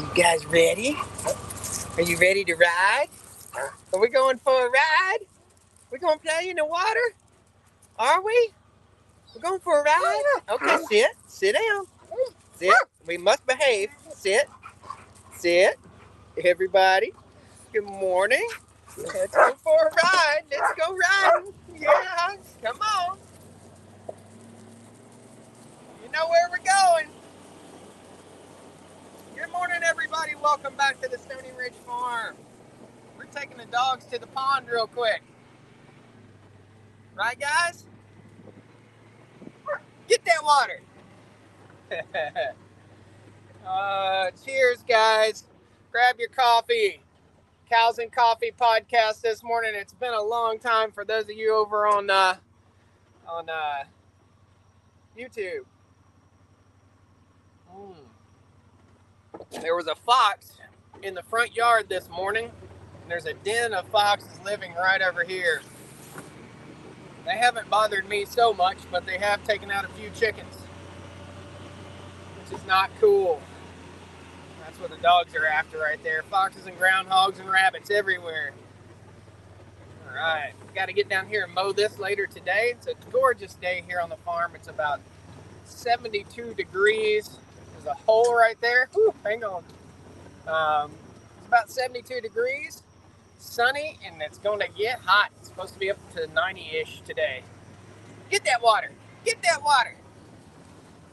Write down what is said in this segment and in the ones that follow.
You guys ready? Are you ready to ride? Are we going for a ride? We gonna play in the water? Are we? We're going for a ride? Okay, sit. Sit down. Sit. We must behave. Sit. Sit. Everybody. Good morning. Let's go for a ride. Let's go riding. Yeah. Come on. You know where we're going. Good morning, everybody. Welcome back to the Stony Ridge Farm. We're taking the dogs to the pond real quick. Right, guys? Get that water. Cheers, guys. Grab your coffee. Cows and Coffee podcast this morning. It's been a long time for those of you over on YouTube. There was a fox in the front yard this morning, and there's a den of foxes living right over here. They haven't bothered me so much, but they have taken out a few chickens, which is not cool. That's what the dogs are after right there. Foxes and groundhogs and rabbits everywhere. All right, got to get down here and mow this later today. It's a gorgeous day here on the farm. It's about 72 degrees. There's a hole right there. Whew, hang on. It's about 72 degrees, sunny, and it's going to get hot. It's supposed to be up to 90-ish today. Get that water. Get that water.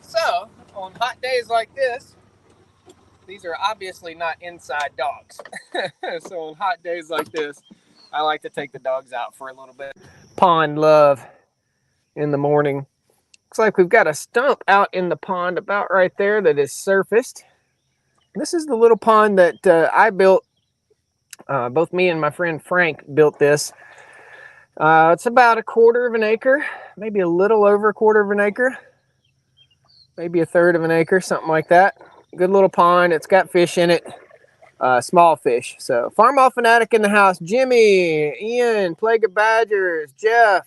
So, on hot days like this, these are obviously not inside dogs. So on hot days like this, I like to take the dogs out for a little bit. Pond love in the morning. Looks like we've got a stump out in the pond about right there that is surfaced. This is the little pond that I built. Both me and my friend Frank built this. It's about 1/4 of an acre, maybe a little over 1/4 of an acre, maybe 1/3 of an acre, something like that. Good little pond. It's got fish in it, small fish. So Farm Fanatic in the house. Jimmy, Ian, Plague of Badgers, Jeff,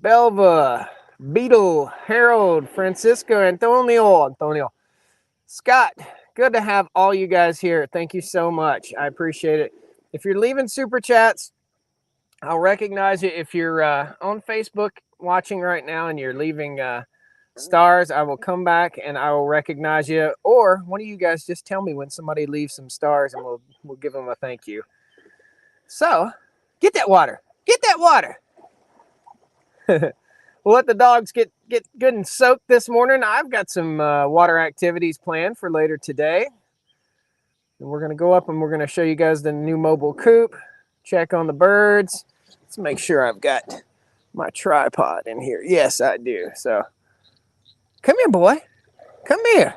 Belva, Beetle, Harold, Francisco, Antonio, Scott. Good to have all you guys here. Thank you so much. I appreciate it. If you're leaving super chats, I'll recognize you. If you're on Facebook watching right now and you're leaving stars, I will come back and I will recognize you. Or one of you guys just tell me when somebody leaves some stars and we'll give them a thank you. So, get that water. Get that water. We'll let the dogs get good and soaked this morning. I've got some water activities planned for later today. And we're going to go up and we're going to show you guys the new mobile coop, check on the birds. Let's make sure I've got my tripod in here. Yes, I do. So, come here, boy. Come here.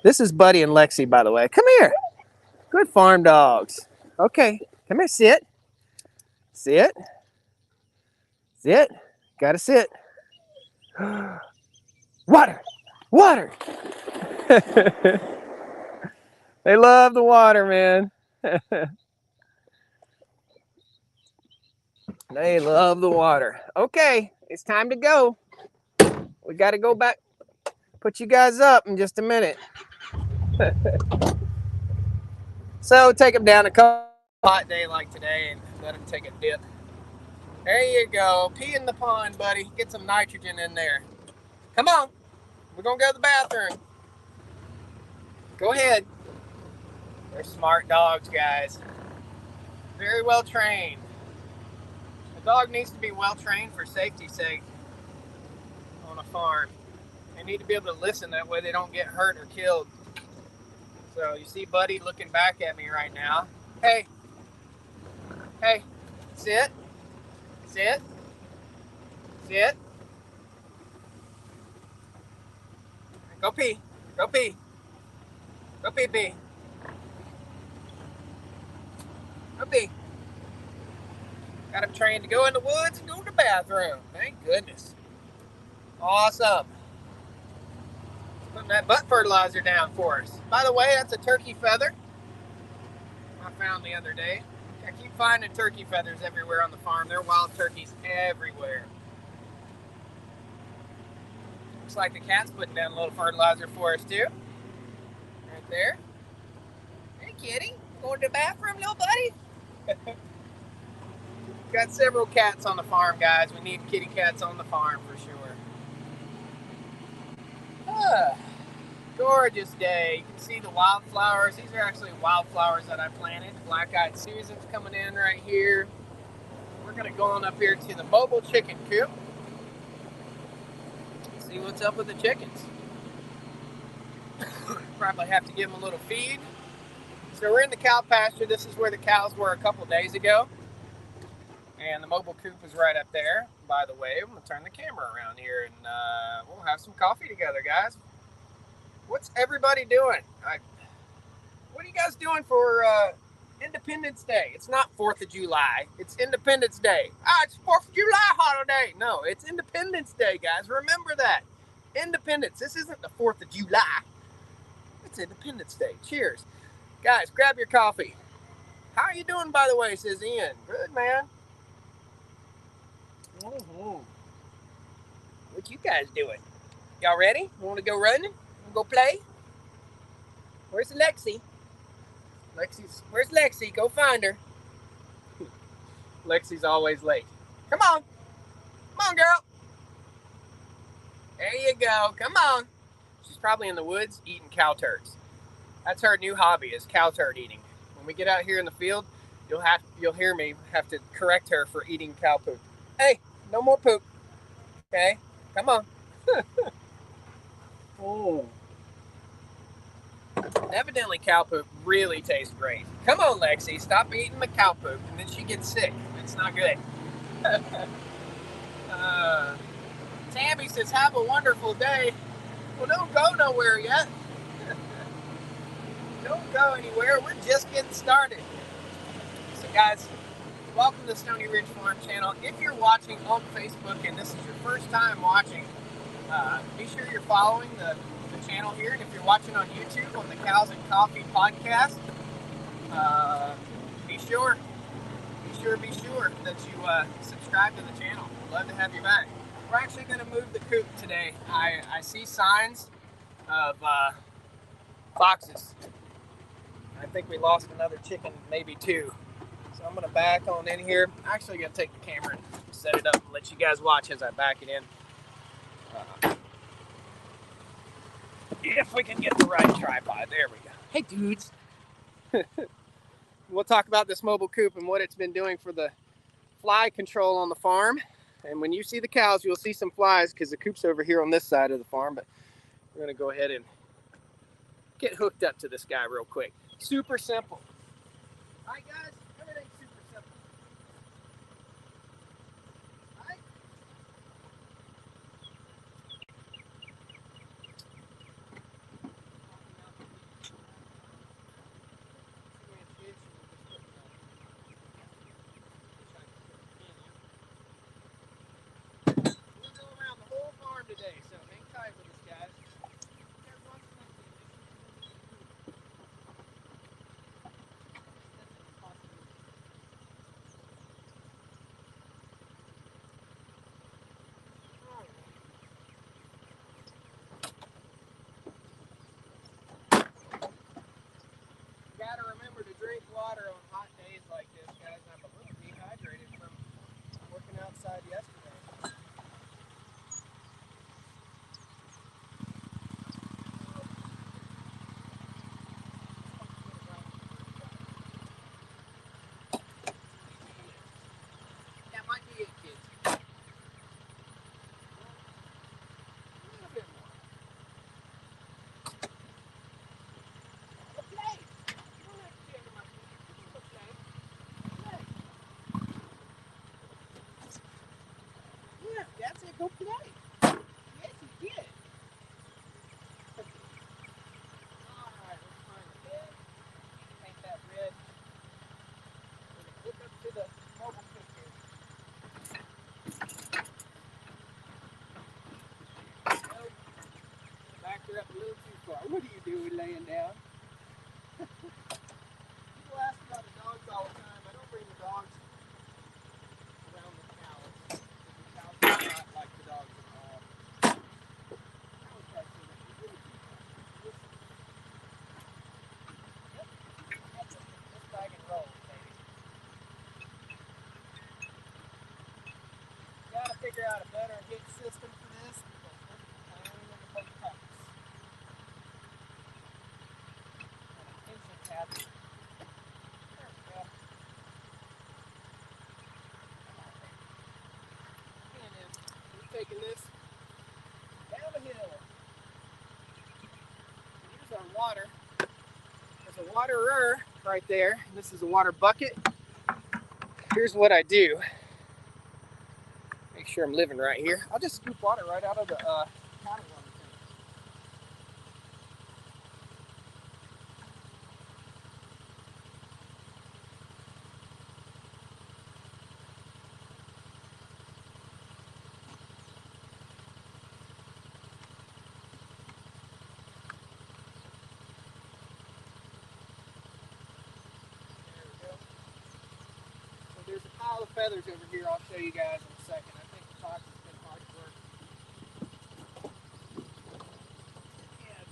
This is Buddy and Lexi, by the way. Come here. Good farm dogs. Okay, come here, sit. Sit. Sit. Gotta sit. Water. Water. They love the water, man. They love the water. Okay, it's time to go. We got to go back. Put you guys up in just a minute. So take them down a hot day like today and let them take a dip. There you go. Pee in the pond, buddy. Get some nitrogen in there. Come on. We're going to go to the bathroom. Go ahead. They're smart dogs, guys. Very well trained. A dog needs to be well trained for safety's sake on a farm. They need to be able to listen, that way they don't get hurt or killed. So you see Buddy looking back at me right now. Hey. Hey. Sit. Sit. Sit. Go pee. Go pee. Go pee pee. Go pee. Got him trained to go in the woods and go to the bathroom. Thank goodness. Awesome. Putting that butt fertilizer down for us. By the way, that's a turkey feather I found the other day. I keep finding turkey feathers everywhere on the farm. There are wild turkeys everywhere. Looks like the cat's putting down a little fertilizer for us too. Right There. Hey, kitty. Going to the bathroom, little buddy? Got several cats on the farm, guys. We need kitty cats on the farm for sure. Gorgeous day. You can see the wildflowers. These are actually wildflowers that I planted. Black-eyed Susan's coming in right here. We're going to go on up here to the mobile chicken coop. See what's up with the chickens. Probably have to give them a little feed. So we're in the cow pasture. This is where the cows were a couple days ago. And the mobile coop is right up there. By the way, I'm going to turn the camera around here and we'll have some coffee together, guys. What's everybody doing? What are you guys doing for Independence Day? It's not 4th of July. It's Independence Day. It's 4th of July holiday. No, it's Independence Day, guys. Remember that. Independence. This isn't the 4th of July. It's Independence Day. Cheers. Guys, grab your coffee. How are you doing, by the way, says Ian. Good, man. Mm-hmm. What you guys doing? Y'all ready? Want to go running? Go play? Where's Lexi? Where's Lexi? Go find her. Lexi's always late. Come on. Come on, girl. There you go. Come on. She's probably in the woods eating cow turds. That's her new hobby, is cow turd eating. When we get out here in the field, you'll hear me have to correct her for eating cow poop. Hey, no more poop. Okay? Come on. Oh. Evidently, cow poop really tastes great. Come on, Lexi, stop eating my cow poop, and then she gets sick. It's not good. Tammy says, have a wonderful day. Well, don't go nowhere yet. Don't go anywhere. We're just getting started. So, guys, welcome to Stony Ridge Farm Channel. If you're watching on Facebook and this is your first time watching, be sure you're following the channel here. And if you're watching on YouTube on the Cows and Coffee podcast, be sure that you subscribe to the channel. Love to have you back. We're actually going to move the coop today. I see signs of foxes. I think we lost another chicken, maybe two. So I'm going to back on in here. I'm actually going to take the camera and set it up and let you guys watch as I back it in. If we can get the right tripod. There we go. Hey, dudes. We'll talk about this mobile coop and what it's been doing for the fly control on the farm. And when you see the cows, you'll see some flies because the coop's over here on this side of the farm. But we're going to go ahead and get hooked up to this guy real quick. Super simple. All right, guys. Everything's super simple. All right. We'll go around the whole farm today, so hang tight with us, guys. Gotta remember to drink water on hot days like this, guys. I'm a little dehydrated from working outside yesterday. That might be it, kids. A little bit more. Okay. You don't have to change my food. Okay. Okay. Yeah, that's it. Go play. Yes, you did. Alright, let's find the bed. Paint that red. We're going to hook up to the mobile cook here. Nope. Backed her up a little too far. What are you doing laying down? People ask about the dogs all the time. I don't bring the dogs around the cows. The cows do not like the dogs at all. water. There's a waterer right there. This is a water bucket. Here's what I do. Make sure I'm living right here. I'll just scoop water right out of the counter water tank. There's a pile of feathers over here I'll show you guys in a second. I think the fox has been hard to work. And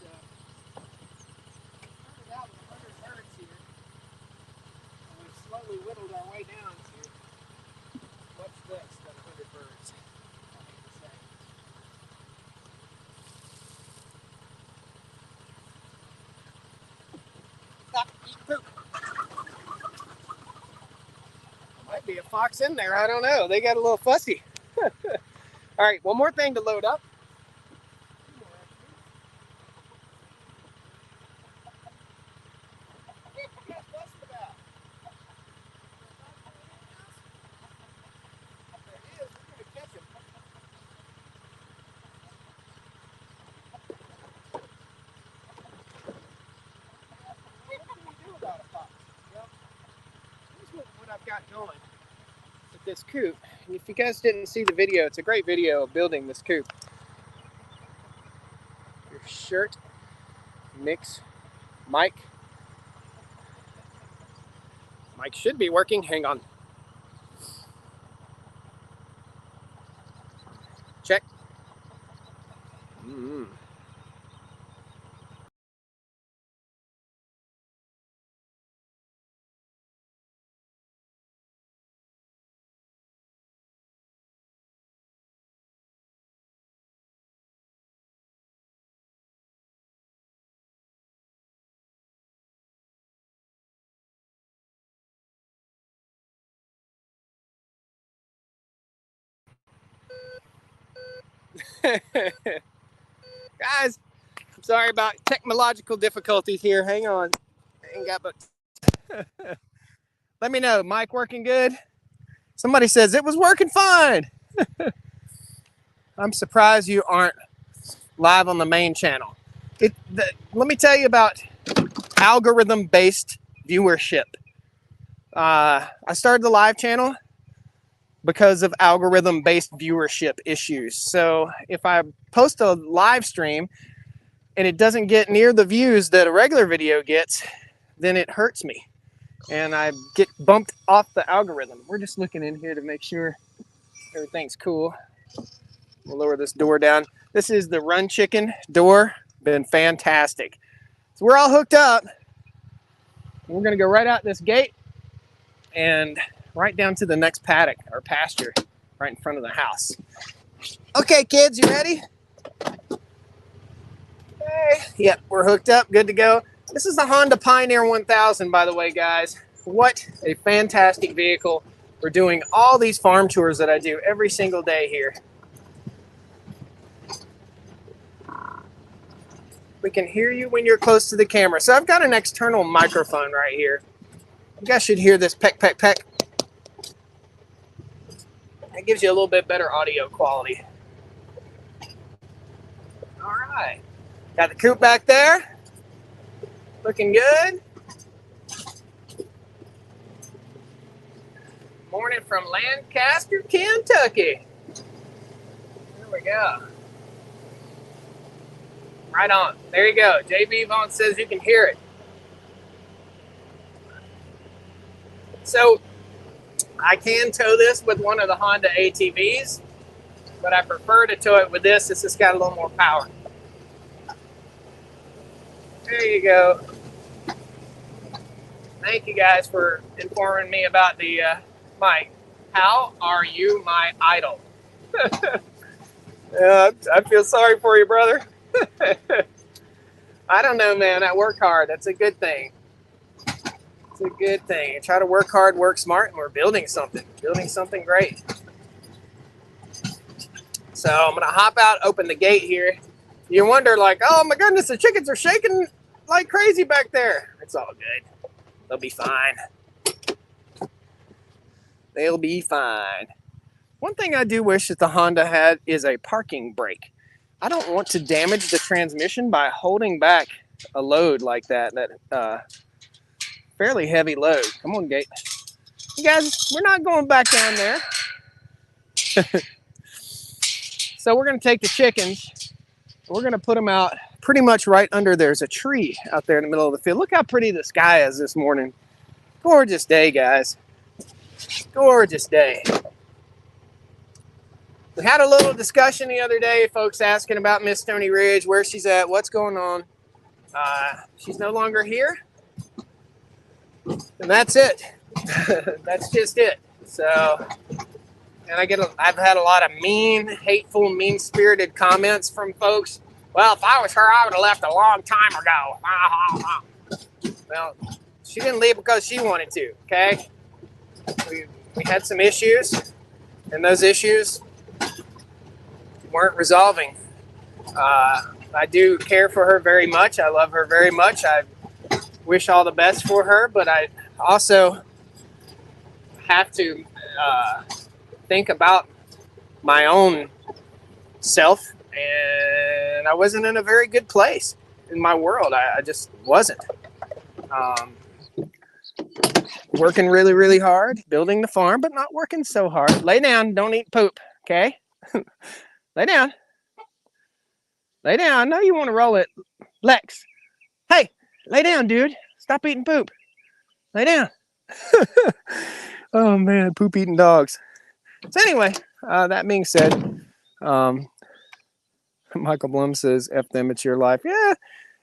started out with 100 birds here. And we've slowly whittled our way down to what's this than 100 birds, I hate to say. Stop, eat poop. Might be a fox in there, I don't know. They got a little fussy. All right, one more thing to load up. What I've got going with this coop. And if you guys didn't see the video, it's a great video of building this coop. Your shirt, mix, mic. Mic should be working. Hang on. Check. Guys, I'm sorry about technological difficulties here. Hang on. I ain't got but. Let me know. Mic working good? Somebody says it was working fine. I'm surprised you aren't live on the main channel. Let me tell you about algorithm-based viewership. I started the live channel because of algorithm-based viewership issues. So if I post a live stream and it doesn't get near the views that a regular video gets, then it hurts me and I get bumped off the algorithm. We're just looking in here to make sure everything's cool. We'll lower this door down. This is the Run Chicken door. Been fantastic. So we're all hooked up. We're gonna go right out this gate and right down to the next paddock or pasture right in front of the house. Okay, kids, you ready? Okay. Yep, we're hooked up, good to go. This is the Honda Pioneer 1000, by the way, guys. What a fantastic vehicle for doing all these farm tours that I do every single day here. We can hear you when you're close to the camera. So I've got an external microphone right here. You guys should hear this peck, peck, peck. It gives you a little bit better audio quality. All right. Got the coop back there. Looking good. Morning from Lancaster, Kentucky. There we go. Right on. There you go. JB Vaughn says you can hear it. So I can tow this with one of the Honda ATVs, but I prefer to tow it with this. This has got a little more power. There you go. Thank you guys for informing me about the mic. How are you, my idol? I feel sorry for you, brother. I don't know, man. I work hard. That's a good thing. It's a good thing. You try to work hard, work smart, and we're building something great. So I'm going to hop out, open the gate here. You wonder, like, oh my goodness, the chickens are shaking like crazy back there. It's all good. They'll be fine. They'll be fine. One thing I do wish that the Honda had is a parking brake. I don't want to damage the transmission by holding back a load like that fairly heavy load. Come on, Gate. You guys, we're not going back down there. So we're going to take the chickens. We're going to put them out pretty much right under. There's a tree out there in the middle of the field. Look how pretty the sky is this morning. Gorgeous day, guys. Gorgeous day. We had a little discussion the other day, folks asking about Miss Stony Ridge, where she's at, what's going on. She's no longer here. And that's it. That's just it. So, and I've had a lot of mean, hateful, mean-spirited comments from folks. Well, if I was her, I would have left a long time ago. Well, she didn't leave because she wanted to, okay? We had some issues, and those issues weren't resolving. I do care for her very much. I love her very much. I wish all the best for her, but I also have to think about my own self, and I wasn't in a very good place in my world. I just wasn't. Working really, really hard, building the farm, but not working so hard. Lay down, don't eat poop, okay? Lay down. Lay down. I know you want to roll it. Lex. Hey, lay down, dude. Stop eating poop. Lay down. Oh, man, poop eating dogs. So anyway, that being said, Michael Blum says, F them, it's your life. Yeah,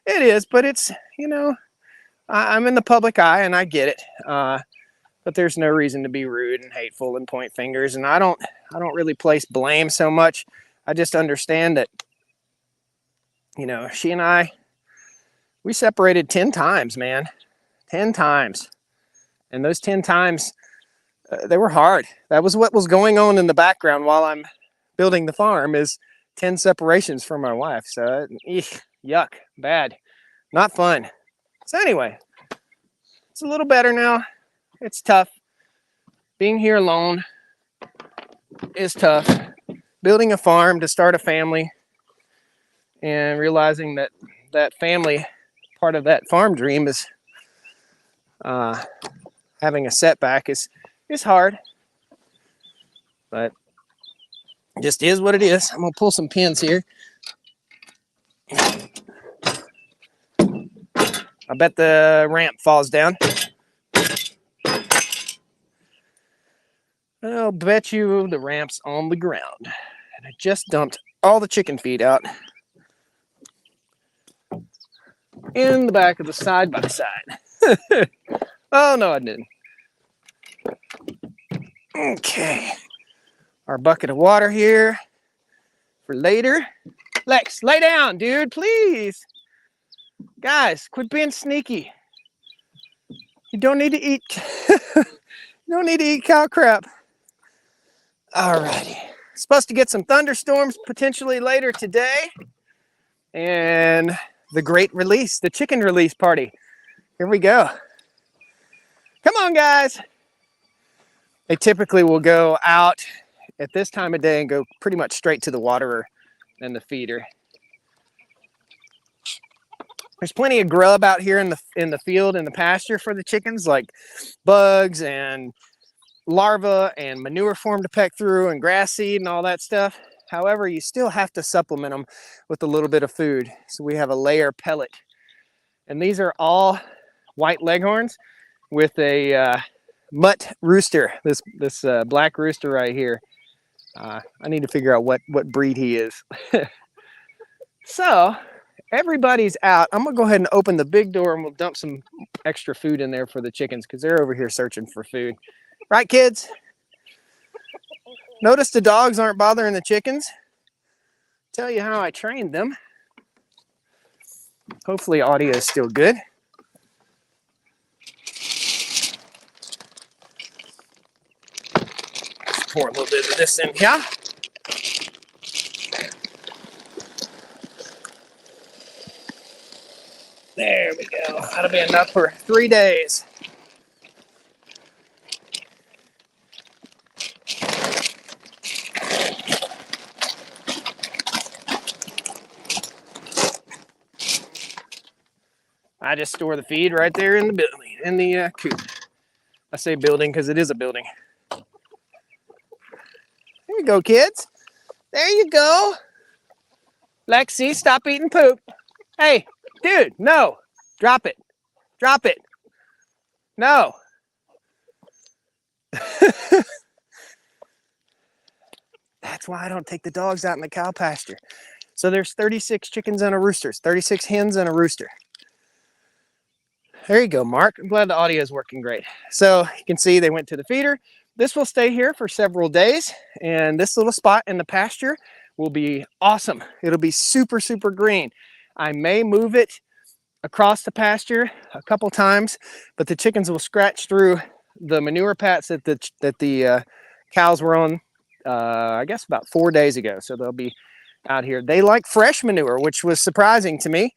it is, but it's, you know, I'm in the public eye and I get it. But there's no reason to be rude and hateful and point fingers. And I don't really place blame so much. I just understand that, you know, she and I, we separated 10 times, man. 10 times. And those 10 times, they were hard. That was what was going on in the background while I'm building the farm, is 10 separations from my wife. So, yuck, bad, not fun. So anyway, it's a little better now. It's tough. Being here alone is tough. Building a farm to start a family and realizing that that family, part of that farm dream, is having a setback is hard. But it just is what it is. I'm going to pull some pins here. I bet the ramp falls down. I'll bet you the ramp's on the ground. And I just dumped all the chicken feed out in the back of the side-by-side. Oh, no, I didn't. Okay. Our bucket of water here for later. Lex, lay down, dude, please. Guys, quit being sneaky. You don't need to eat. You don't need to eat cow crap. Alrighty. Supposed to get some thunderstorms potentially later today. And the great release, the chicken release party. Here we go. Come on, guys. They typically will go out at this time of day and go pretty much straight to the waterer and the feeder. There's plenty of grub out here in the field, in the pasture for the chickens, like bugs and larvae and manure form to peck through and grass seed and all that stuff. However, you still have to supplement them with a little bit of food. So we have a layer pellet. And these are all white leghorns with a mutt rooster, this black rooster right here. I need to figure out what breed he is. So everybody's out. I'm gonna go ahead and open the big door and we'll dump some extra food in there for the chickens because they're over here searching for food. Right, kids? Notice the dogs aren't bothering the chickens. Tell you how I trained them. Hopefully audio is still good. Let's pour a little bit of this in here. There we go. That'll be enough for 3 days. I just store the feed right there in the building, in the coop. I say building because it is a building. There you go, kids. There you go. Lexi, stop eating poop. Hey, dude, no. Drop it. Drop it. No. That's why I don't take the dogs out in the cow pasture. So there's 36 chickens and a rooster. 36 hens and a rooster. There you go, Mark. I'm glad the audio is working great. So you can see they went to the feeder. This will stay here for several days, and this little spot in the pasture will be awesome. It'll be super, super green. I may move it across the pasture a couple times, but the chickens will scratch through the manure pats that the cows were on, I guess about 4 days ago. So they'll be out here. They like fresh manure, which was surprising to me.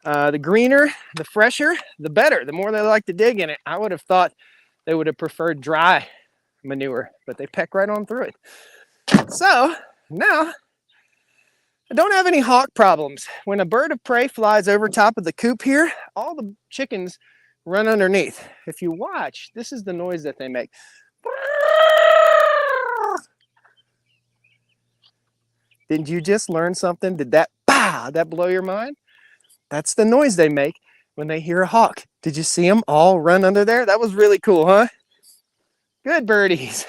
The greener, the fresher, the better. The more they like to dig in it. I would have thought they would have preferred dry manure, but they peck right on through it. So now I don't have any hawk problems. When a bird of prey flies over top of the coop here, all the chickens run underneath. If you watch, this is the noise that they make. Didn't you just learn something? Did that blow your mind? That's the noise they make when they hear a hawk. Did you see them all run under there? That was really cool, huh? Good birdies.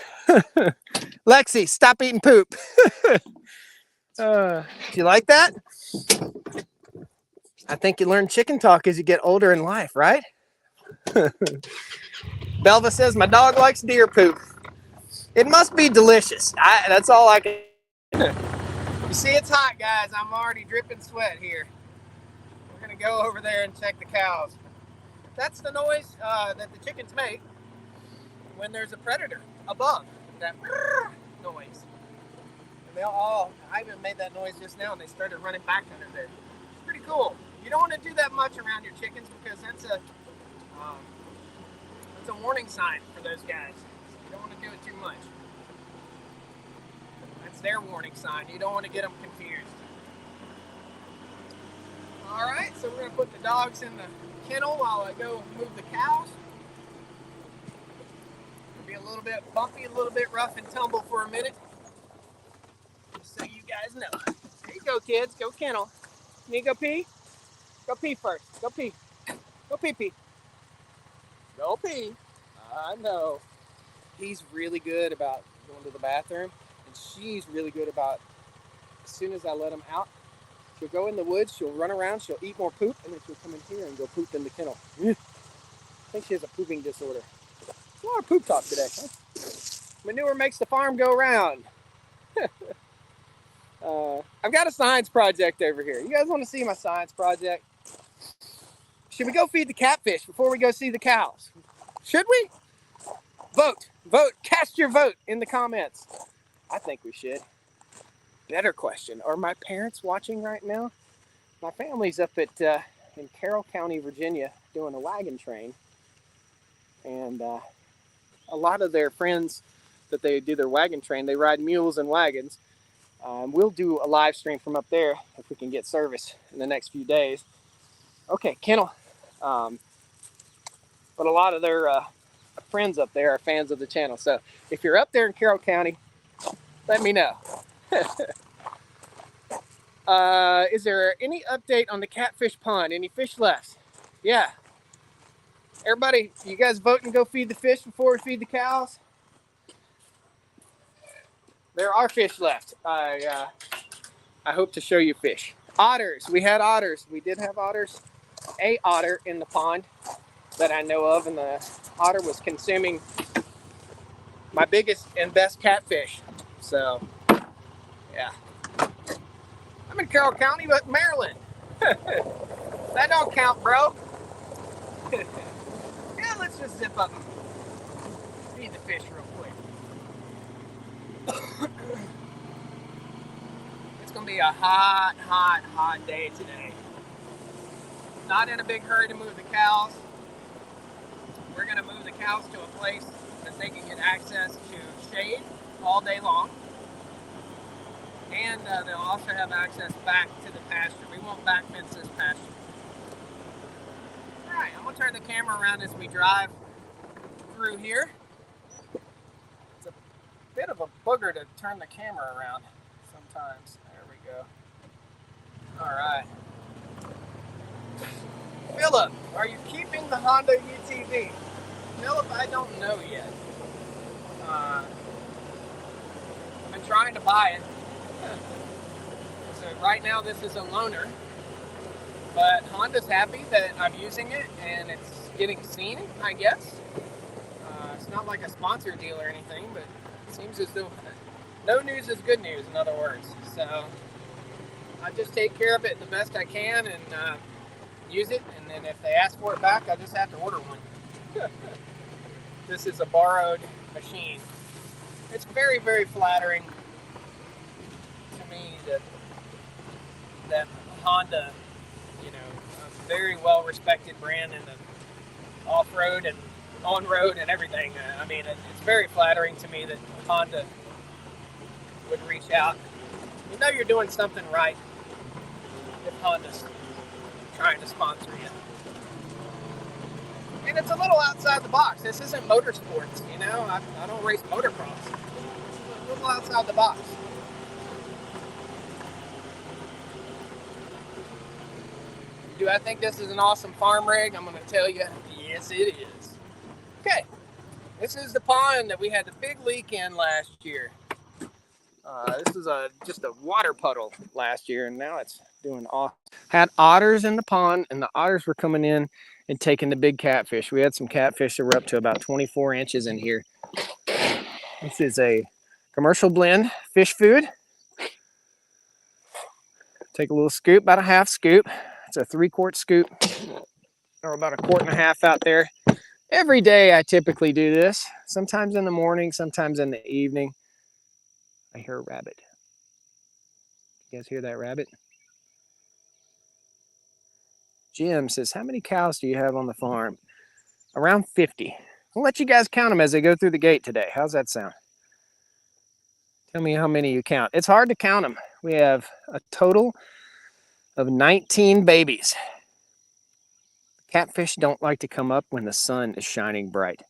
Lexi, stop eating poop. Do you like that? I think you learn chicken talk as you get older in life, right? Belva says, my dog likes deer poop. It must be delicious. That's all I can. You see, it's hot, guys. I'm already dripping sweat here. We're going to go over there and check the cows. That's the noise that the chickens make when there's a predator above. That noise. And they'll all, I even made that noise just now, and they started running back under there. It's pretty cool. You don't want to do that much around your chickens because that's a warning sign for those guys. You don't want to do it too much. That's their warning sign. You don't want to get them confused. All right, so we're going to put the dogs in the kennel while I go move the cows. It'll be a little bit bumpy, a little bit rough and tumble for a minute. Just so you guys know. There you go, kids. Go kennel. You need to go pee? Go pee first. Go pee. Go pee-pee. Go pee. I know. He's really good about going to the bathroom, and she's really good about, as soon as I let him out, she'll go in the woods, she'll run around, she'll eat more poop, and then she'll come in here and go poop in the kennel. I think she has a pooping disorder. A lot of poop talk today, huh? Manure makes the farm go round. I've got a science project over here. You guys want to see my science project? Should we go feed the catfish before we go see the cows? Should we? Vote. Cast your vote in the comments. I think we should. Better question. Are my parents watching right now? My family's up at in Carroll County, Virginia, doing a wagon train. And a lot of their friends that they do their wagon train, they ride mules and wagons. We'll do a live stream from up there if we can get service in the next few days. Okay, kennel. But a lot of their friends up there are fans of the channel. So if you're up there in Carroll County, let me know. Is there any update on the catfish pond? Any fish left? Yeah. Everybody, you guys vote and go feed the fish before we feed the cows? There are fish left. I hope to show you fish. Otters. We had otters. We did have otters. A otter in the pond that I know of, and the otter was consuming my biggest and best catfish. So, yeah. I'm in Carroll County, but Maryland. That don't count, bro. Yeah, let's just zip up and feed the fish real quick. It's gonna be a hot day today. not in a big hurry to move the cows. We're going to move the cows to a place that they can get access to shade all day long. And they'll also have access back to the pasture. We won't back fence this pasture. All right, I'm going to turn the camera around as we drive through here. It's a bit of a booger to turn the camera around sometimes. There we go. All right. Philip, are you keeping the Honda UTV? Philip, I don't know yet. I've been trying to buy it. So right now this is a loaner, but Honda's happy that I'm using it and it's getting seen, I guess. It's not like a sponsor deal or anything, but it seems as though no news is good news, in other words. So I just take care of it the best I can and use it, and then if they ask for it back, I just have to order one. This is a borrowed machine. It's very, very flattering to me that Honda, you know, a very well respected brand in the off-road and on-road and everything. I mean, it's very flattering to me that Honda would reach out. You know you're doing something right if Honda's trying to sponsor you. And it's a little outside the box. This isn't motorsports, you know. I don't race motocross. It's a little outside the box. Do I think this is an awesome farm rig? I'm going to tell you, yes, it is. Okay, this is the pond that we had the big leak in last year. This is just a water puddle last year, and now it's doing awesome. Had otters in the pond, and the otters were coming in and taking the big catfish. We had some catfish that were up to about 24 inches in here. This is a commercial blend fish food. Take a little scoop, about a half scoop. It's a 3-quart scoop, or about a 1.5 quarts out there. Every day I typically do this, sometimes in the morning, sometimes in the evening. I hear a rabbit. You guys hear that rabbit? Jim says, how many cows do you have on the farm? Around 50. I'll let you guys count them as they go through the gate today. How's that sound? Tell me how many you count. It's hard to count them. We have a total of 19 babies. Catfish don't like to come up when the sun is shining bright.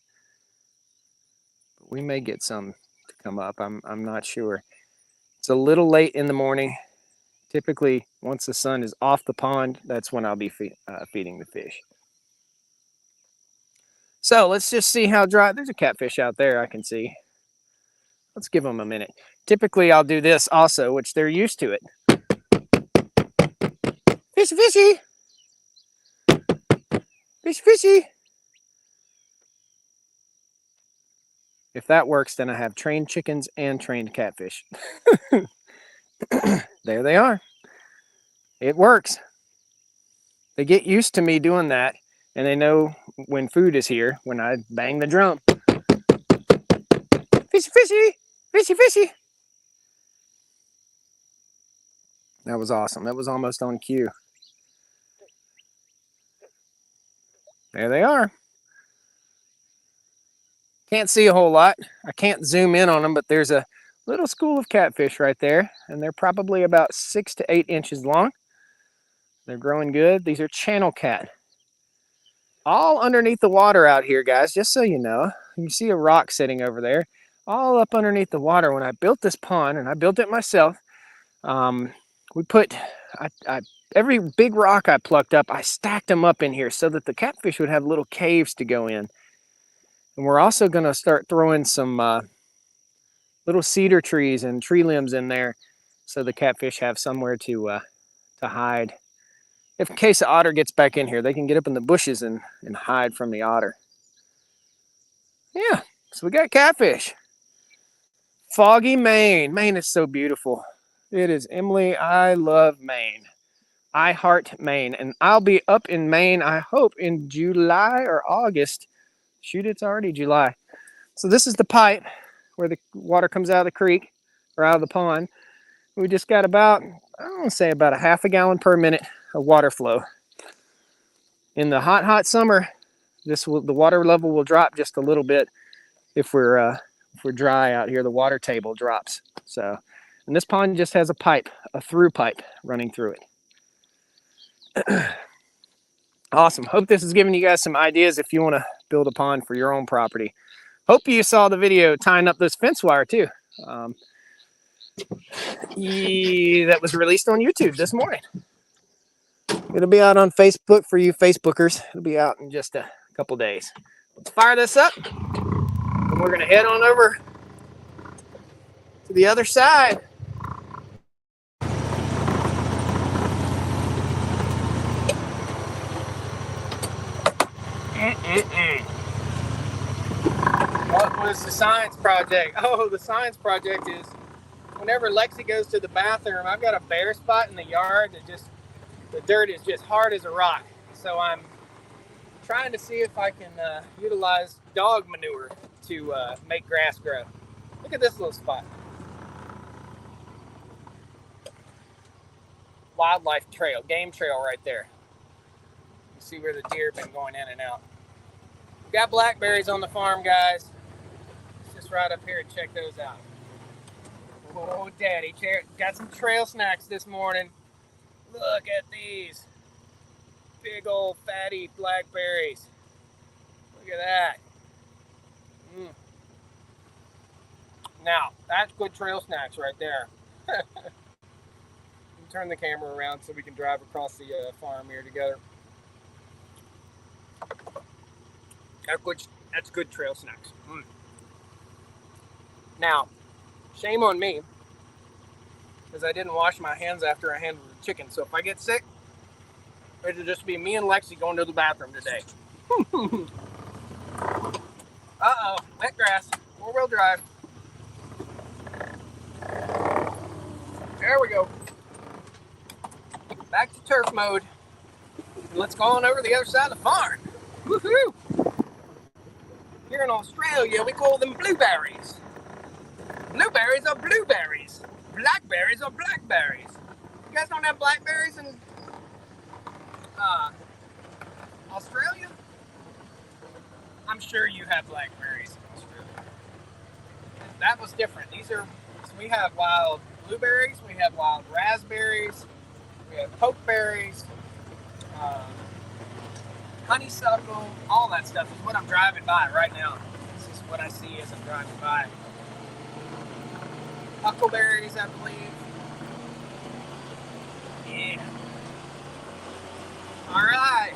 But we may get some to come up. I'm not sure. It's a little late in the morning. Typically, once the sun is off the pond, that's when I'll be feeding the fish. So let's just see how dry. There's a catfish out there I can see. Let's give them a minute. Typically, I'll do this also, which they're used to it. Fishy, fishy. Fishy, fishy. If that works, then I have trained chickens and trained catfish. There they are. It works. They get used to me doing that, and they know when food is here, when I bang the drum. Fishy, fishy, fishy, fishy. That was awesome. That was almost on cue. There they are. Can't see a whole lot. I can't zoom in on them, but there's a little school of catfish right there, and they're probably about 6 to 8 inches long. They're growing good. These are channel cat. All underneath the water out here, guys, just so you know. You see a rock sitting over there. All up underneath the water. When I built this pond, and I built it myself, we put every big rock I plucked up, I stacked them up in here so that the catfish would have little caves to go in. And we're also going to start throwing some little cedar trees and tree limbs in there so the catfish have somewhere to hide. If in case the otter gets back in here, they can get up in the bushes and hide from the otter. Yeah, so we got catfish. Foggy Maine. Maine is so beautiful. It is, Emily, I love Maine. I heart Maine. And I'll be up in Maine, I hope, in July or August. Shoot, it's already July. So this is the pipe where the water comes out of the creek or out of the pond. We just got about, I don't want to say about a half a gallon per minute of water flow. In the hot summer, the water level will drop just a little bit. If we're dry out here, the water table drops. So, and this pond just has a through pipe running through it. Awesome. Hope this is giving you guys some ideas if you want to build a pond for your own property. Hope you saw the video tying up this fence wire too. That was released on YouTube this morning. It'll be out on Facebook for you Facebookers. It'll be out in just a couple days. Let's fire this up, and we're gonna head on over to the other side. What was the science project? Oh, the science project is whenever Lexi goes to the bathroom, I've got a bare spot in the yard that the dirt is just hard as a rock. So I'm trying to see if I can utilize dog manure to make grass grow. Look at this little spot. Wildlife trail, game trail right there. You see where the deer have been going in and out. We've got blackberries on the farm, guys. Let's just ride up here and check those out. Oh, Daddy, got some trail snacks this morning. Look at these big old fatty blackberries. Look at that. Now, that's good trail snacks right there. Turn the camera around so we can drive across the farm here together. That's good trail snacks. Now, shame on me, because I didn't wash my hands after I handled the chicken. So if I get sick, it'll just be me and Lexi going to the bathroom today. Uh-oh, wet grass, 4-wheel drive. There we go. Back to turf mode. Let's go on over to the other side of the farm. Woohoo! Here in Australia, we call them blueberries. Blueberries are blueberries. Blackberries are blackberries. You guys don't have blackberries in Australia? I'm sure you have blackberries in Australia. That was different. We have wild blueberries, we have wild raspberries, we have pokeberries, honeysuckle, all that stuff is what I'm driving by right now. This is what I see as I'm driving by. Huckleberries, I believe. Yeah. All right.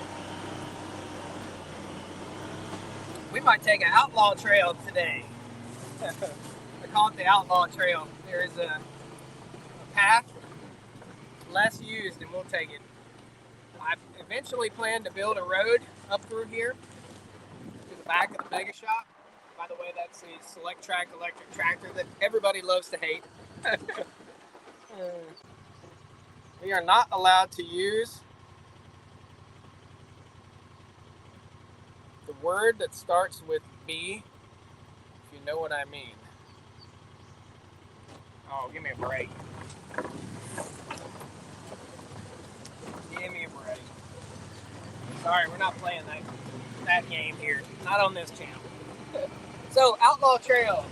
We might take an outlaw trail today. I call it the outlaw trail. There is a path less used, and we'll take it. I eventually plan to build a road up through here to the back of the mega shop. By the way, that's the Select Track electric tractor that everybody loves to hate. We are not allowed to use the word that starts with B, if you know what I mean. Oh, give me a break. Give me a break. Sorry, we're not playing that game here. Not on this channel. So, Outlaw Trail.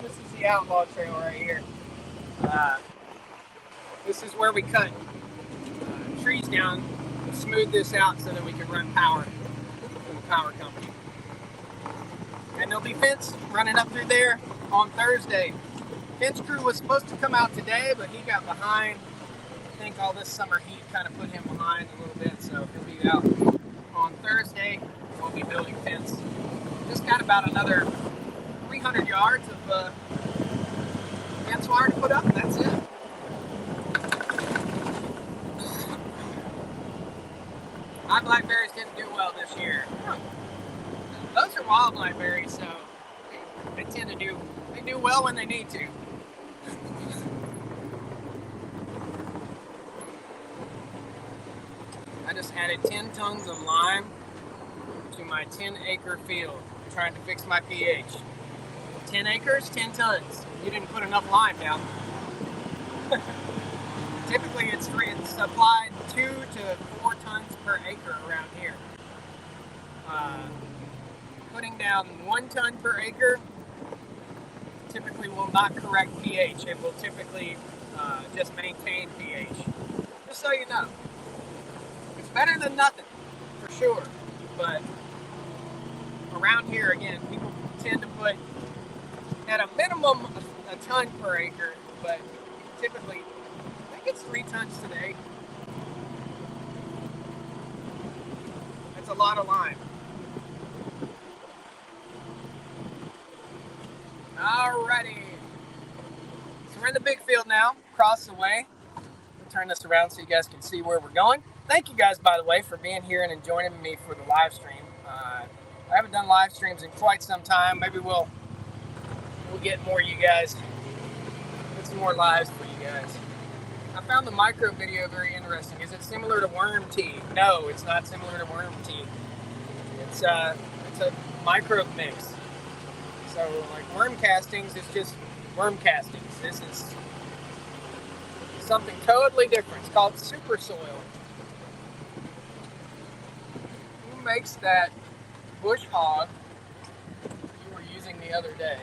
This is the Outlaw Trail right here. This is where we cut trees down and smooth this out so that we can run power from the power company. And there'll be fence running up through there on Thursday. Fence crew was supposed to come out today, but he got behind. I think all this summer heat kind of put him behind a little bit, so he'll be out on Thursday. We'll be building fence. Just got about another 300 yards of fence wire to put up, and that's it. My blackberries didn't do well this year. Those are wild blackberries, so they tend to do well when they need to. I just added 10 tons of lime to my 10-acre field. I'm trying to fix my pH. 10 acres, 10 tons. You didn't put enough lime down. Typically it's applied 2 to 4 tons per acre around here. Putting down 1 ton per acre typically will not correct pH. It will typically just maintain pH. Just so you know. It's better than nothing, for sure. But around here, again, people tend to put at a minimum a ton per acre, but typically I think it's 3 tons to the acre. That's a lot of lime. Alrighty. So we're in the big field now, across the way. We'll turn this around so you guys can see where we're going. Thank you guys, by the way, for being here and joining me for the live stream. I haven't done live streams in quite some time. Maybe we'll get more of you guys. Get some more lives for you guys. I found the micro video very interesting. Is it similar to worm tea? No, it's not similar to worm tea. It's a microbe mix. So like worm castings is just worm castings. This is something totally different. It's called super soil. Who makes that bush hog you were using the other day?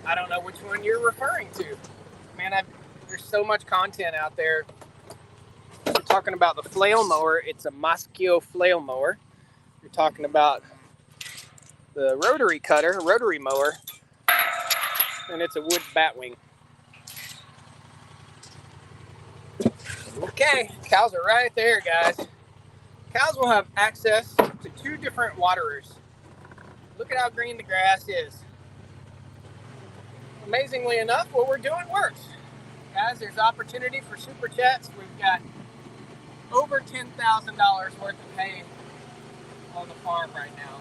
I don't know which one you're referring to. Man, there's so much content out there. We're talking about the flail mower. It's a Moschio flail mower. You're talking about the rotary cutter, rotary mower, and it's a wood batwing. Okay, cows are right there, guys. Cows will have access to 2 different waterers. Look at how green the grass is. Amazingly enough, what we're doing works. Guys, there's opportunity for super chats. We've got over $10,000 worth of hay on the farm right now.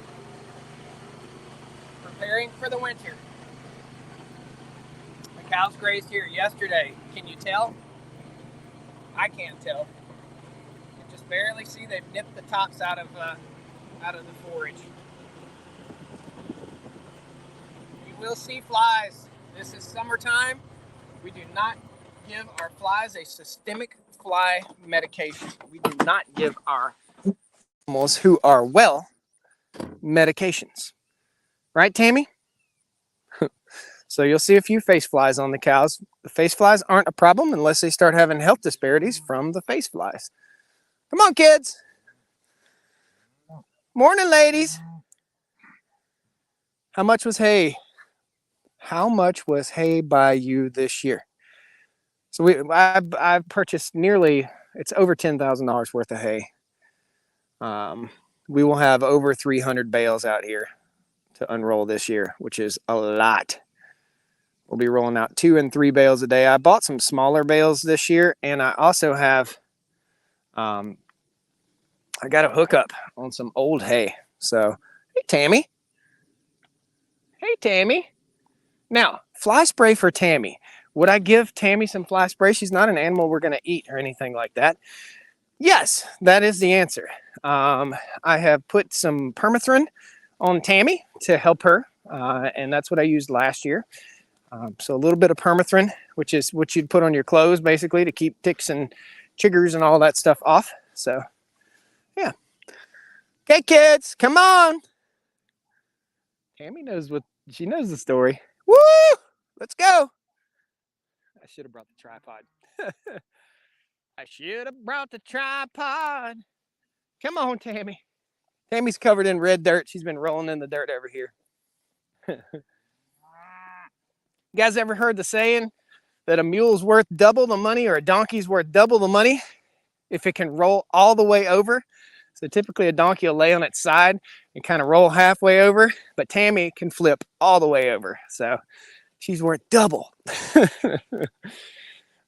Preparing for the winter. The cows grazed here yesterday. Can you tell? I can't tell. You can just barely see they've nipped the tops out of the forage. You will see flies. This is summertime. We do not give our flies a systemic fly medication. We do not give our animals who are well medications. Right, Tammy? So you'll see a few face flies on the cows. The face flies aren't a problem unless they start having health disparities from the face flies. Come on, kids. Morning, ladies. How much was hay? How much was hay by you this year? So I've purchased nearly, it's over $10,000 worth of hay. We will have over 300 bales out here to unroll this year, which is a lot. We'll be rolling out 2 and 3 bales a day. I bought some smaller bales this year, and I also have, I got a hookup on some old hay. So, hey, Tammy. Hey, Tammy. Now, fly spray for Tammy. Would I give Tammy some fly spray? She's not an animal we're going to eat or anything like that. Yes, that is the answer. I have put some permethrin on Tammy to help her, and that's what I used last year. So a little bit of permethrin, which is what you'd put on your clothes, basically, to keep ticks and chiggers and all that stuff off. So, yeah. Okay, kids, come on. Tammy knows she knows the story. Woo! Let's go. I should have brought the tripod. I should have brought the tripod. Come on, Tammy. Tammy's covered in red dirt. She's been rolling in the dirt over here. You guys ever heard the saying that a mule's worth double the money or a donkey's worth double the money if it can roll all the way over? So typically a donkey will lay on its side and kind of roll halfway over, but Tammy can flip all the way over. So she's worth double. I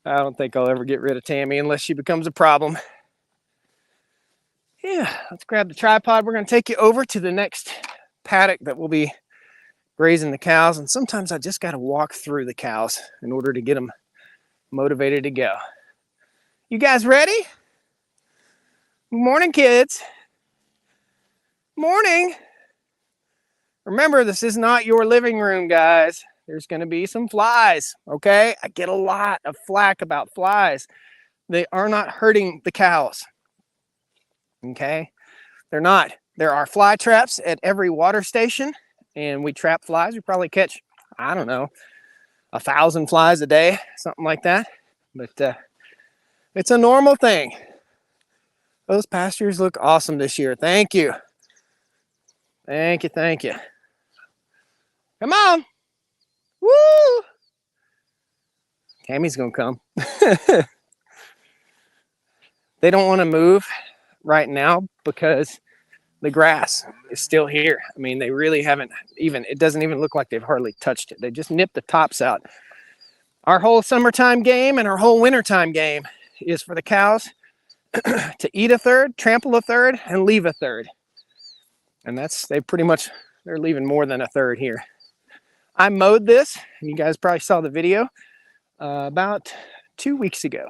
don't think I'll ever get rid of Tammy unless she becomes a problem. Yeah, let's grab the tripod. We're going to take you over to the next paddock that we'll be grazing the cows. And sometimes I just got to walk through the cows in order to get them motivated to go. You guys ready? Morning, kids. Morning. Remember, this is not your living room, guys. there's going to be some flies, okay? I get a lot of flack about flies. They are not hurting the cows, okay? They're not. There are fly traps at every water station, and we trap flies. We probably catch, I don't know, 1,000 flies a day, something like that. But it's a normal thing. Those pastures look awesome this year. Thank you. Thank you, thank you. Come on. Woo! Tammy's gonna come. They don't want to move right now because the grass is still here. I mean, they really haven't even, it doesn't even look like they've hardly touched it. They just nipped the tops out. Our whole summertime game and our whole wintertime game is for the cows to eat a third, trample a third, and leave a third. And that's, they're leaving more than a third here. I mowed this, and you guys probably saw the video about 2 weeks ago.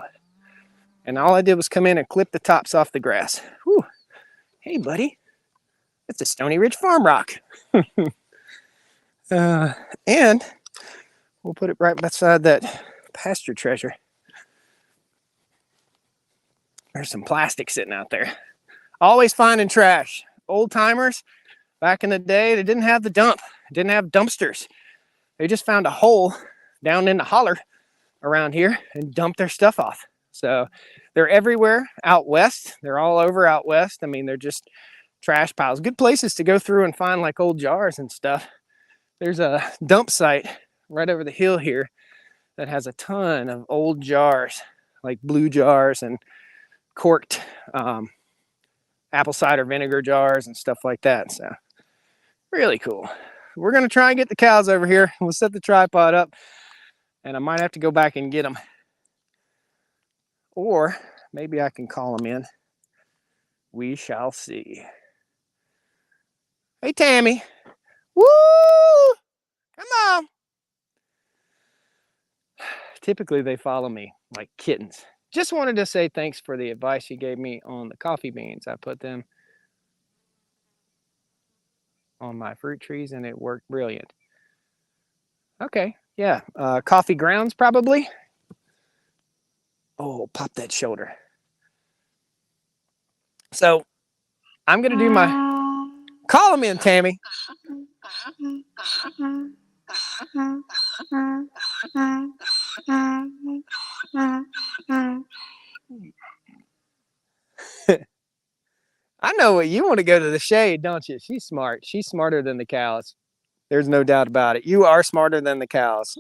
And all I did was come in and clip the tops off the grass. Whew. Hey, buddy. It's a Stony Ridge Farm Rock. And we'll put it right beside that pasture treasure. There's some plastic sitting out there. Always finding trash. Old timers, back in the day, they didn't have the dump. Didn't have dumpsters. They just found a hole down in the holler around here and dumped their stuff off. So they're everywhere out west. They're all over out west. I mean, they're just trash piles. Good places to go through and find like old jars and stuff. There's a dump site right over the hill here that has a ton of old jars, like blue jars and corked apple cider vinegar jars and stuff like that. So really cool. We're going to try and get the cows over here. We'll set the tripod up, and I might have to go back and get them. Or maybe I can call them in. We shall see. Hey, Tammy. Woo! Come on. Typically, they follow me like kittens. Just wanted to say thanks for the advice you gave me on the coffee beans. I put them on my fruit trees, and it worked brilliant. Okay, yeah. Coffee grounds, probably. Oh, pop that shoulder. So I'm going to do my... Call them in, Tammy. I know what you want to go to the shade, don't you? She's smart. She's smarter than the cows. There's no doubt about it. You are smarter than the cows.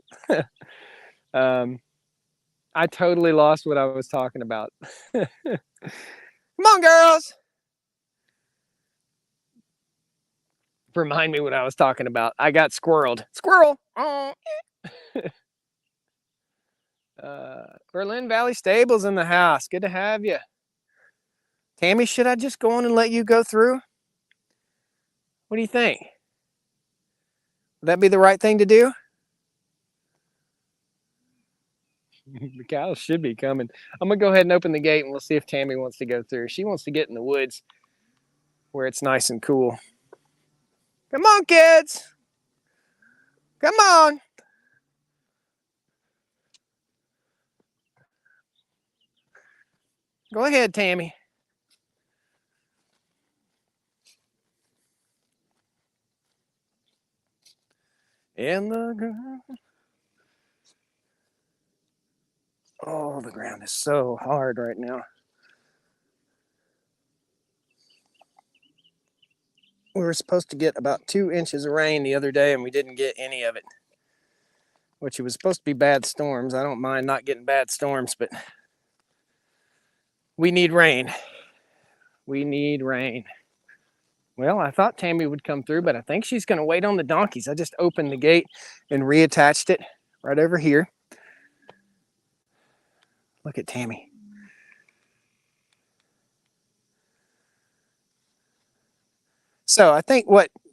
I totally lost what I was talking about. Come on, girls. Remind me what I was talking about. I got squirreled. Squirrel. Oh. Berlin Valley Stables in the house. Good to have you. Tammy, should I just go on and let you go through? What do you think? Would that be the right thing to do? The cows should be coming. I'm going to go ahead and open the gate, and we'll see if Tammy wants to go through. She wants to get in the woods where it's nice and cool. Come on, kids. Come on. Go ahead, Tammy. And the ground. Oh, the ground is so hard right now. We were supposed to get about 2 inches of rain the other day, and we didn't get any of it. Which it was supposed to be bad storms. I don't mind not getting bad storms, but we need rain. We need rain. Well, I thought Tammy would come through, but I think she's going to wait on the donkeys. I just opened the gate and reattached it right over here. Look at Tammy. So I think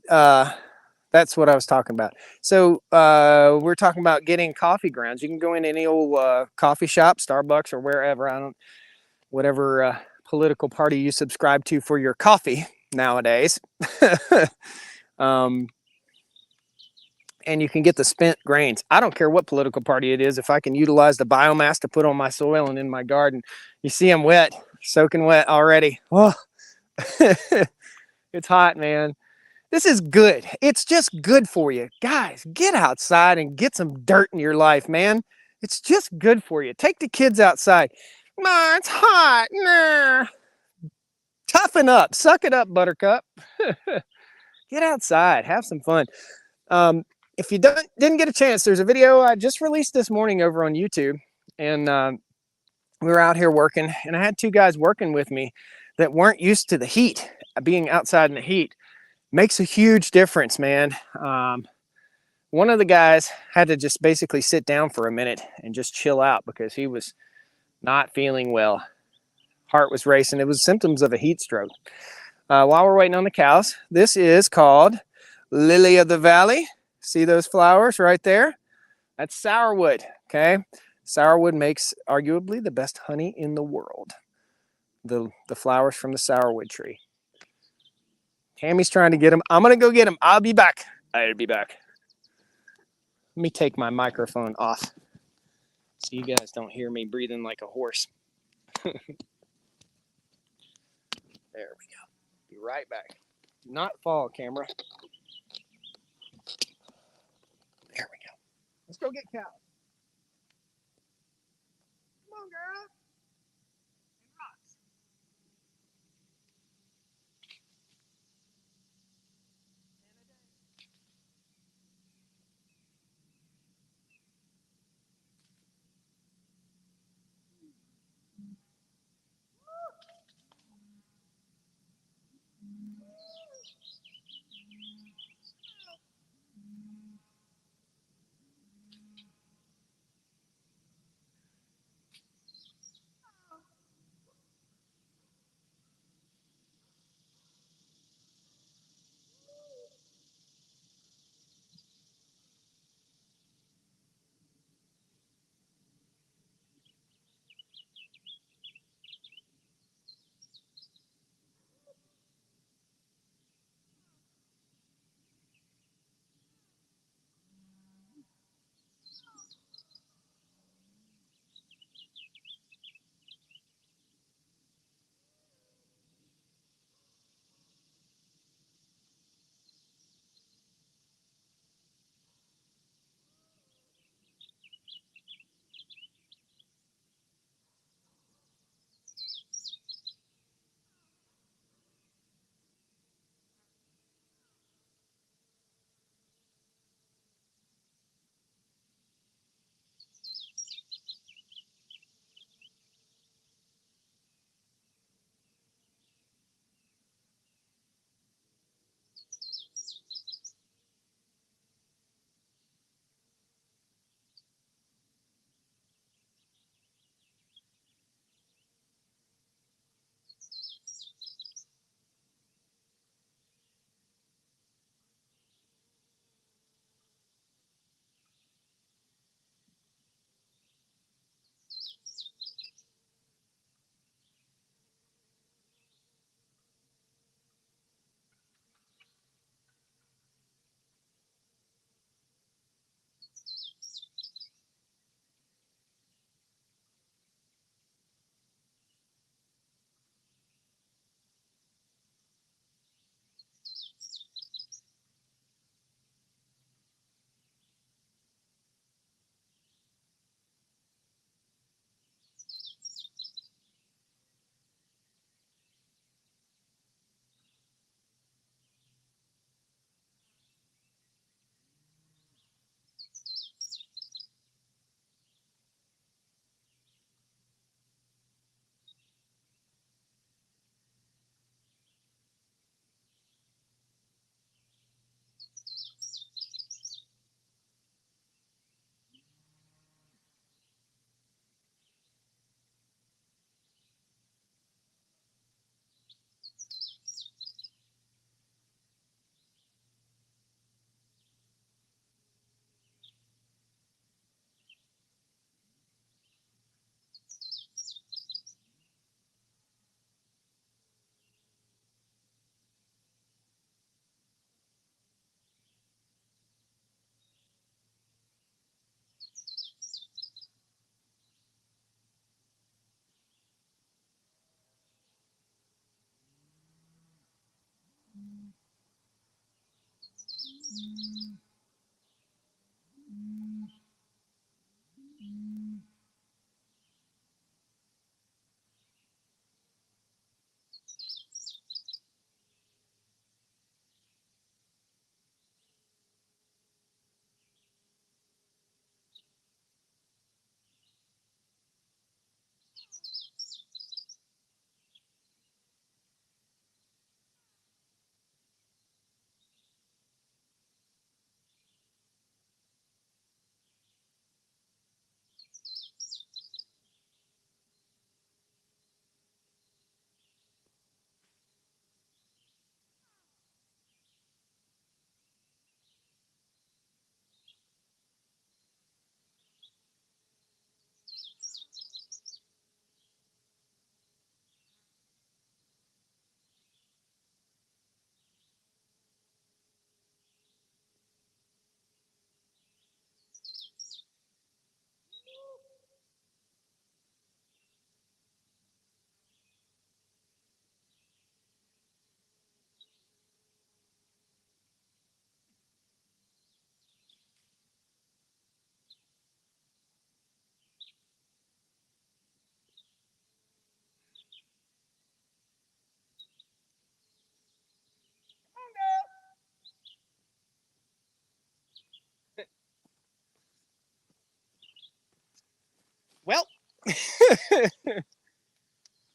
that's what I was talking about. So we're talking about getting coffee grounds. You can go in any old coffee shop, Starbucks or wherever, whatever political party you subscribe to for your coffee nowadays. and you can get the spent grains. I don't care what political party it is. If I can utilize the biomass to put on my soil and in my garden, you see them wet, soaking wet already. Oh, it's hot, man. This is good. It's just good for you. Guys, get outside and get some dirt in your life, man. It's just good for you. Take the kids outside. Ma, it's hot. Nah. Toughen up. Suck it up, Buttercup. Get outside. Have some fun. If you didn't get a chance, there's a video I just released this morning over on YouTube. And we were out here working. And I had two guys working with me that weren't used to the heat, being outside in the heat. Makes a huge difference, man. One of the guys had to just basically sit down for a minute and just chill out because he was not feeling well. Heart was racing. It was symptoms of a heat stroke. While we're waiting on the cows, this is called Lily of the Valley. See those flowers right there? That's sourwood, okay? Sourwood makes arguably the best honey in the world. The flowers from the sourwood tree. Tammy's trying to get him. I'm going to go get him. I'll be back. I'll be back. Let me take my microphone off so you guys don't hear me breathing like a horse. There we go. Be right back. Do not fall, camera. There we go. Let's go get cows. Come on, girl.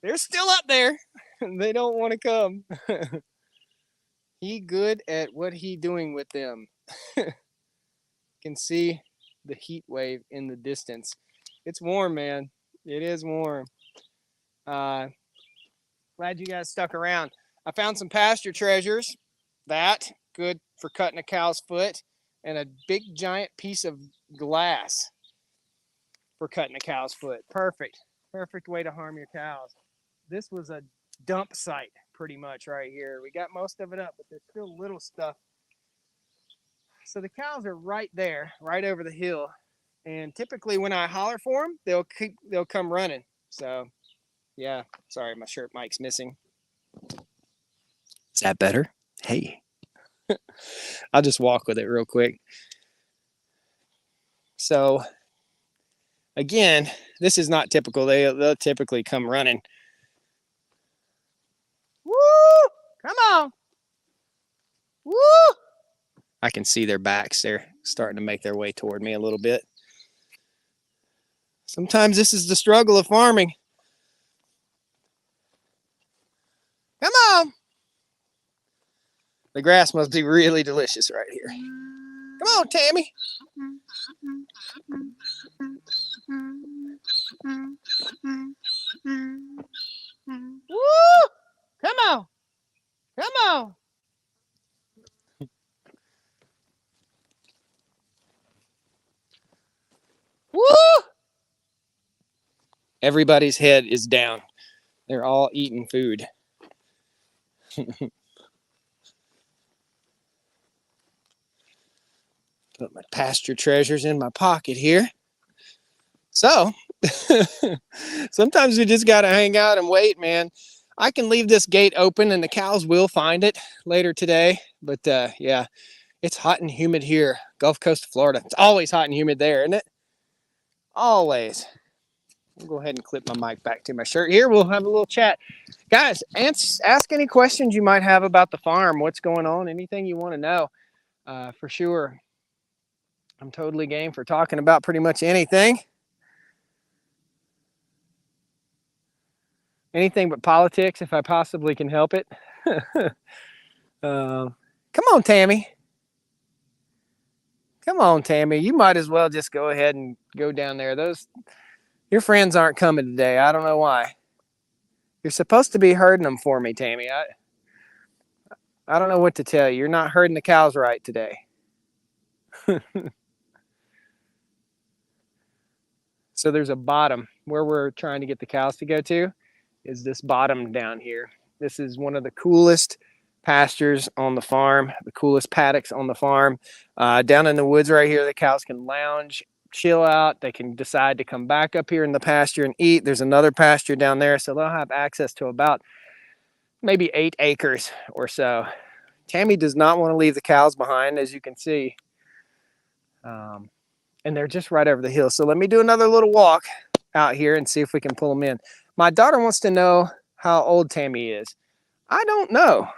They're still up there. They don't want to come. He good at what he doing with them. Can see the heat wave in the distance. It's warm, man. It is warm. Glad you guys stuck around. I found some pasture treasures. That good for cutting a cow's foot, and a big giant piece of glass for cutting a cow's foot. Perfect way to harm your cows. This was a dump site pretty much right here. We got most of it up, but there's still little stuff. So the cows are right there, right over the hill, and typically when I holler for them, they'll come running. So yeah, sorry, my shirt mic's missing. Is that better? Hey. I'll just walk with it real quick. So again, this is not typical. They'll typically come running. Woo! Come on. Woo! I can see their backs. They're starting to make their way toward me a little bit. Sometimes this is the struggle of farming. Come on. The grass must be really delicious right here. Come on, Tammy. Woo! Come on. Come on. Woo! Everybody's head is down. They're all eating food. Put my pasture treasures in my pocket here. So, sometimes we just got to hang out and wait, man. I can leave this gate open and the cows will find it later today. But yeah, it's hot and humid here, Gulf Coast of Florida. It's always hot and humid there, isn't it? Always. I'll go ahead and clip my mic back to my shirt here. We'll have a little chat. Guys, ask any questions you might have about the farm, what's going on, anything you want to know. For sure, I'm totally game for talking about pretty much anything. Anything but politics if I possibly can help it. Come on, Tammy. Come on, Tammy. You might as well just go ahead and go down there. Your friends aren't coming today. I don't know why. You're supposed to be herding them for me, Tammy. I don't know what to tell you. You're not herding the cows right today. So there's a bottom where we're trying to get the cows to go to is this bottom down here. This is one of the coolest pastures on the farm, the coolest paddocks on the farm. Down in the woods right here, the cows can lounge, chill out. They can decide to come back up here in the pasture and eat. There's another pasture down there, so they'll have access to about maybe 8 acres or so. Tammy does not want to leave the cows behind, as you can see. And they're just right over the hill. So let me do another little walk out here and see if we can pull them in. My daughter wants to know how old Tammy is. I don't know.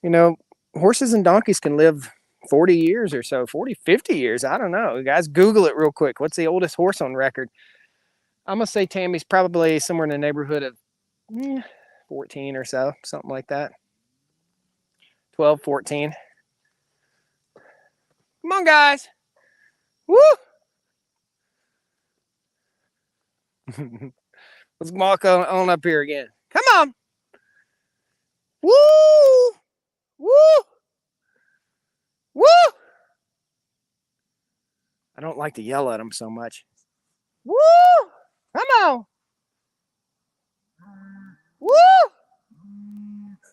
You know, horses and donkeys can live 40 years or so, 40, 50 years. I don't know. You guys, Google it real quick. What's the oldest horse on record? I'm going to say Tammy's probably somewhere in the neighborhood of 14 or so, something like that. 12, 14. Come on, guys. Woo! Let's walk on up here again. Come on. Woo! Woo! Woo! I don't like to yell at them so much. Woo! Come on.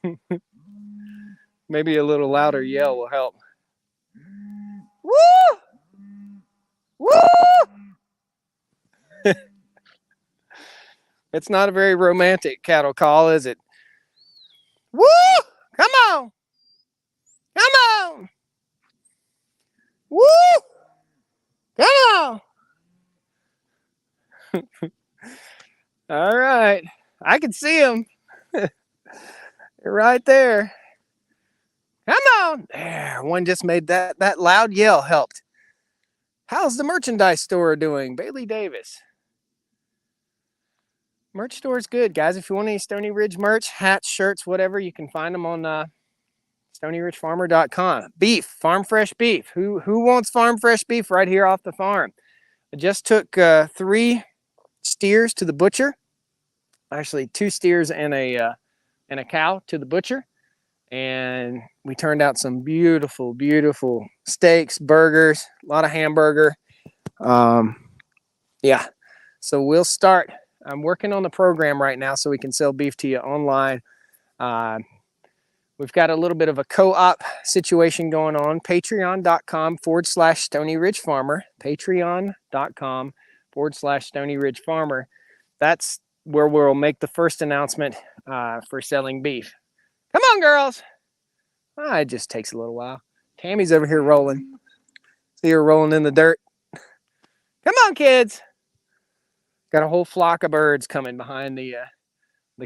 Woo! Maybe a little louder yell will help. Woo! Woo! It's not a very romantic cattle call, is it? Woo! Come on! Come on! Woo! Come on! All right. I can see them. They're right there. Come on! There, one just made that loud yell helped. How's the merchandise store doing? Bailey Davis. Merch store is good, guys. If you want any Stony Ridge merch, hats, shirts, whatever, you can find them on StonyRidgeFarmer.com. Beef, farm fresh beef. Who wants farm fresh beef right here off the farm? I just took 3 steers to the butcher. Actually, 2 steers and a cow to the butcher, and we turned out some beautiful, beautiful steaks, burgers, a lot of hamburger. Yeah, so we'll start. I'm working on the program right now so we can sell beef to you online. We've got a little bit of a co-op situation going on. Patreon.com/Stony Ridge Farmer. Patreon.com/Stony Ridge Farmer. That's where we'll make the first announcement for selling beef. Come on, girls. It just takes a little while. Tammy's over here rolling. See her rolling in the dirt. Come on, kids. Got a whole flock of birds coming behind the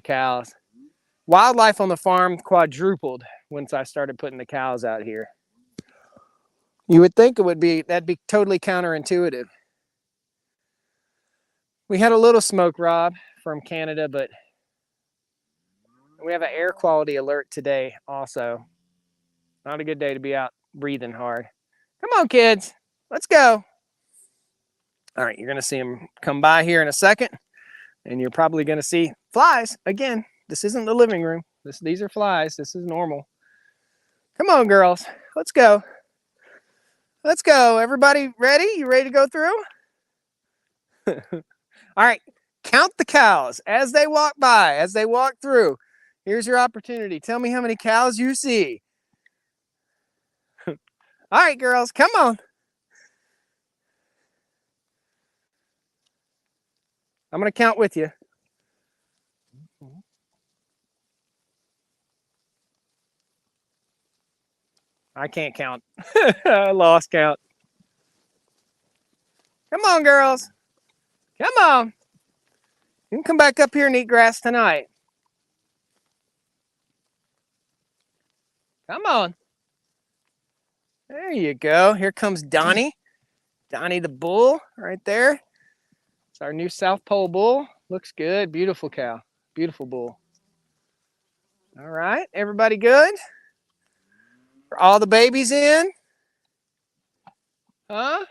cows. Wildlife on the farm quadrupled once I started putting the cows out here. You would think that'd be totally counterintuitive. We had a little smoke, Rob, from Canada, but we have an air quality alert today also. Not a good day to be out breathing hard. Come on, kids. Let's go. All right, you're going to see them come by here in a second, and you're probably going to see flies. Again, this isn't the living room. These are flies. This is normal. Come on, girls. Let's go. Let's go. Everybody ready? You ready to go through? All right, count the cows as they walk by, as they walk through. Here's your opportunity. Tell me how many cows you see. All right, girls, come on. I'm going to count with you. I can't count. I lost count. Come on, girls. Come on. You can come back up here and eat grass tonight. Come on. There you go. Here comes Donnie. Donnie the bull right there. It's our new South Pole bull. Looks good. Beautiful cow. Beautiful bull. All right. Everybody good? Are all the babies in? Huh?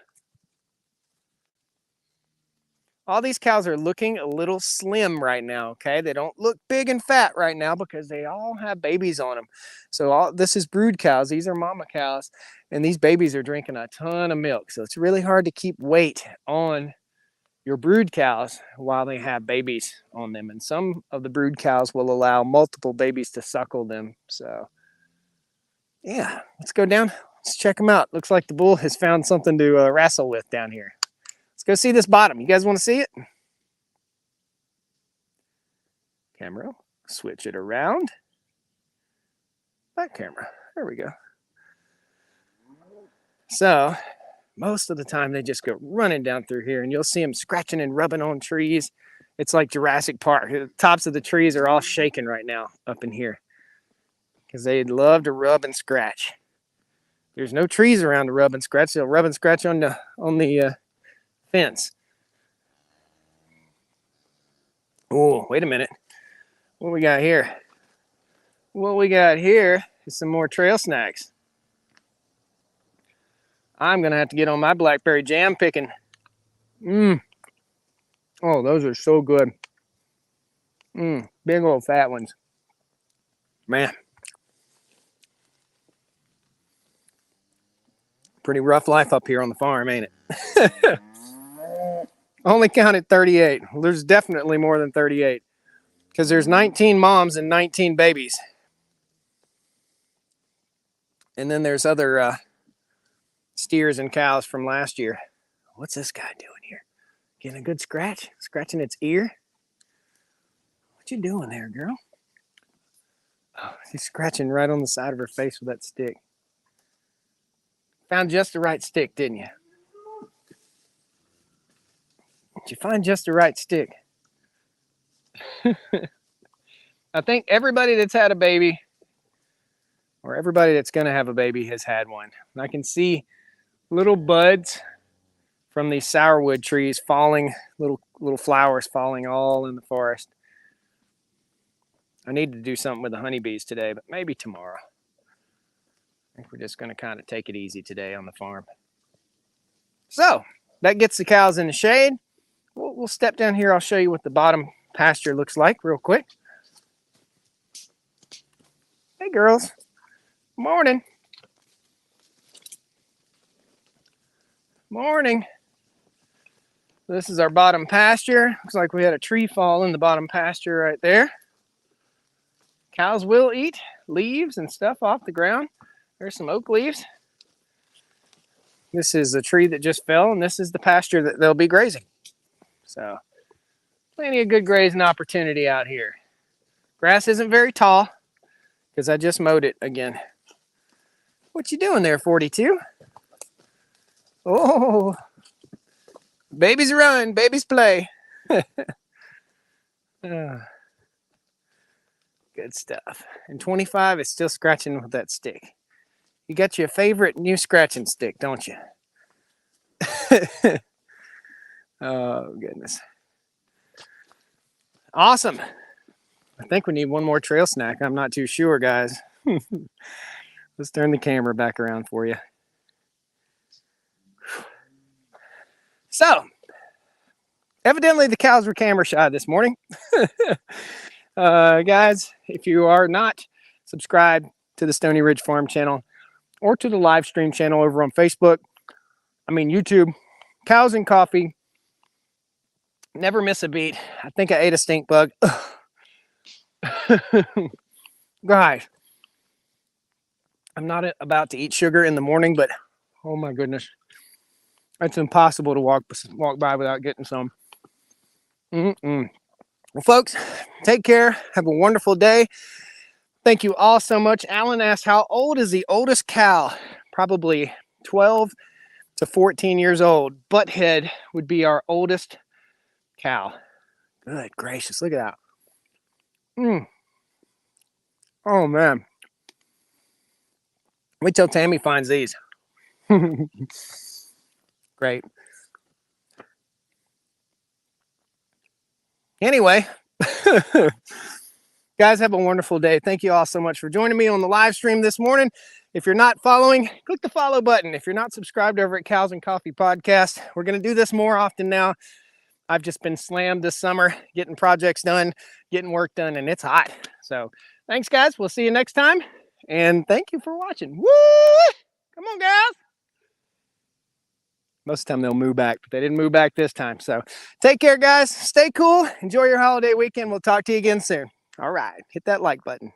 All these cows are looking a little slim right now, okay? They don't look big and fat right now because they all have babies on them. So this is brood cows. These are mama cows, and these babies are drinking a ton of milk. So it's really hard to keep weight on your brood cows while they have babies on them. And some of the brood cows will allow multiple babies to suckle them. So yeah, let's go down. Let's check them out. Looks like the bull has found something to wrestle with down here. Let's go see this bottom. You guys want to see it? Camera, switch it around. Back camera. There we go. So most of the time they just go running down through here, and you'll see them scratching and rubbing on trees. It's like Jurassic Park. The tops of the trees are all shaking right now up in here because they'd love to rub and scratch. There's no trees around to rub and scratch. They'll rub and scratch on the fence. Oh, wait a minute. What we got here? What we got here is some more trail snacks. I'm going to have to get on my blackberry jam picking. Oh, those are so good. Big old fat ones. Man. Pretty rough life up here on the farm, ain't it? Only counted 38. Well, there's definitely more than 38 because there's 19 moms and 19 babies. And then there's other steers and cows from last year. What's this guy doing here? Getting a good scratch? Scratching its ear? What you doing there, girl? Oh, she's scratching right on the side of her face with that stick. Found just the right stick, didn't you? Did you find just the right stick? I think everybody that's had a baby or everybody that's going to have a baby has had one. And I can see little buds from these sourwood trees falling, little little flowers falling all in the forest. I need to do something with the honeybees today, but maybe tomorrow. I think we're just going to kind of take it easy today on the farm. So that gets the cows in the shade. We'll step down here. I'll show you what the bottom pasture looks like real quick. Hey girls, morning. Morning. This is our bottom pasture. Looks like we had a tree fall in the bottom pasture right there. Cows will eat leaves and stuff off the ground. There's some oak leaves. This is a tree that just fell, and this is the pasture that they'll be grazing. So, plenty of good grazing opportunity out here. Grass isn't very tall because I just mowed it again. What you doing there, 42? Oh, babies run, babies play. Good stuff. And 25 is still scratching with that stick. You got your favorite new scratching stick, don't you? Oh, goodness. Awesome. I think we need one more trail snack. I'm not too sure, guys. Let's turn the camera back around for you. So, evidently the cows were camera shy this morning. Guys, if you are not subscribed to the Stony Ridge Farm channel or to the live stream channel over on Facebook, YouTube, Cows and Coffee, never miss a beat. I think I ate a stink bug. Guys, I'm not about to eat sugar in the morning, but oh my goodness, it's impossible to walk by without getting some. Well, folks, take care. Have a wonderful day. Thank you all so much. Alan asked, how old is the oldest cow? Probably 12 to 14 years old. Butthead would be our oldest cow. Good gracious, look at that. Oh, man. Wait till Tammy finds these. Great. Anyway, guys, have a wonderful day. Thank you all so much for joining me on the live stream this morning. If you're not following, click the follow button. If you're not subscribed over at Cows and Coffee Podcast, we're going to do this more often now. I've just been slammed this summer, getting projects done, getting work done, and it's hot. So thanks, guys. We'll see you next time. And thank you for watching. Woo! Come on, guys. Most of the time they'll move back, but they didn't move back this time. So take care, guys. Stay cool. Enjoy your holiday weekend. We'll talk to you again soon. All right. Hit that like button.